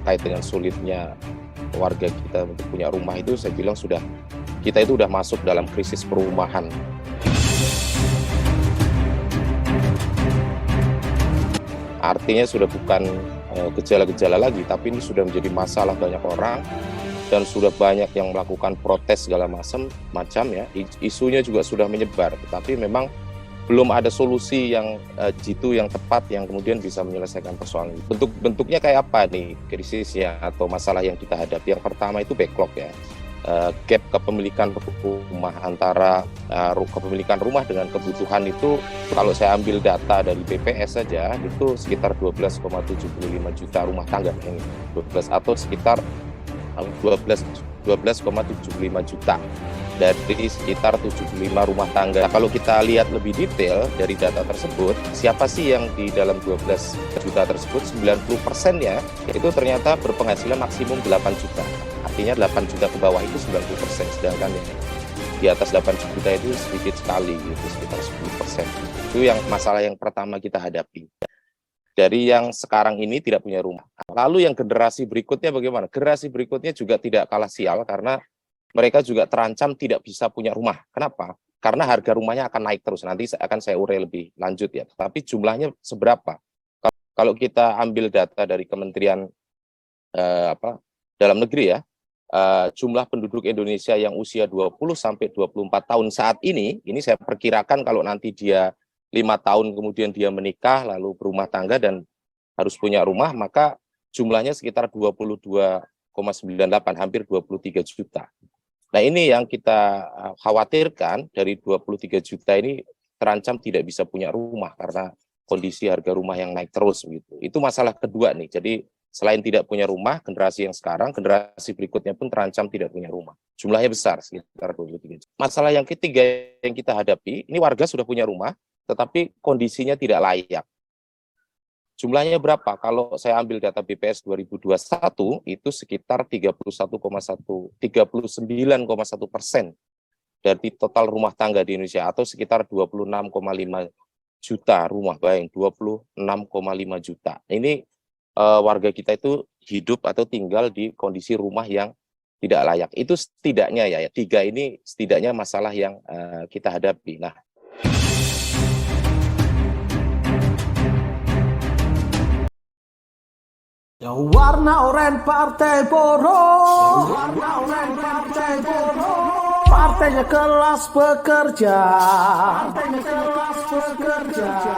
terkait dengan sulitnya warga kita untuk punya rumah itu, saya bilang kita itu sudah masuk dalam krisis perumahan. Artinya sudah bukan gejala-gejala lagi, tapi ini sudah menjadi masalah banyak orang dan sudah banyak yang melakukan protes segala macam ya. Isunya juga sudah menyebar, tetapi memang belum ada solusi yang jitu, yang tepat, yang kemudian bisa menyelesaikan persoalan ini. Bentuknya kayak apa nih krisisnya atau masalah yang kita hadapi? Yang pertama itu backlog ya. Gap kepemilikan rumah antara kepemilikan rumah dengan kebutuhan itu, kalau saya ambil data dari BPS saja itu sekitar 12,75 juta rumah tangga ini 12 atau sekitar 12,75 juta dari sekitar 75 rumah tangga. Nah, kalau kita lihat lebih detail dari data tersebut, siapa sih yang di dalam 12 juta tersebut 90%-nya itu ternyata berpenghasilan maksimum 8 juta. Artinya 8 juta ke bawah itu 90%, sedangkan di atas 8 juta itu sedikit sekali, gitu, sekitar 10%. Itu yang masalah yang pertama kita hadapi. Dari yang sekarang ini tidak punya rumah. Lalu yang generasi berikutnya bagaimana? Generasi berikutnya juga tidak kalah sial karena mereka juga terancam tidak bisa punya rumah. Kenapa? Karena harga rumahnya akan naik terus. Nanti akan saya urai lebih lanjut ya. Tapi jumlahnya seberapa? Kalau kita ambil data dari Kementerian Dalam Negeri ya, jumlah penduduk Indonesia yang usia 20 sampai 24 tahun saat ini saya perkirakan kalau nanti dia 5 tahun kemudian dia menikah lalu berumah tangga dan harus punya rumah, maka jumlahnya sekitar 22,98, hampir 23 juta. Nah, ini yang kita khawatirkan, dari 23 juta ini terancam tidak bisa punya rumah karena kondisi harga rumah yang naik terus gitu. Itu masalah kedua nih. Jadi selain tidak punya rumah, generasi yang sekarang, generasi berikutnya pun terancam tidak punya rumah. Jumlahnya besar, sekitar 23 juta. Masalah yang ketiga yang kita hadapi, ini warga sudah punya rumah, tetapi kondisinya tidak layak. Jumlahnya berapa? Kalau saya ambil data BPS 2021, itu sekitar 39,1% dari total rumah tangga di Indonesia, atau sekitar 26,5 juta rumah. Bayang, 26,5 juta. Ini warga kita itu hidup atau tinggal di kondisi rumah yang tidak layak. Itu setidaknya ya, tiga ini setidaknya masalah yang kita hadapi. Nah, Yang warna oranye partai buruh, warna oranye partai buruh, partainya kelas pekerja, partainya kelas pekerja.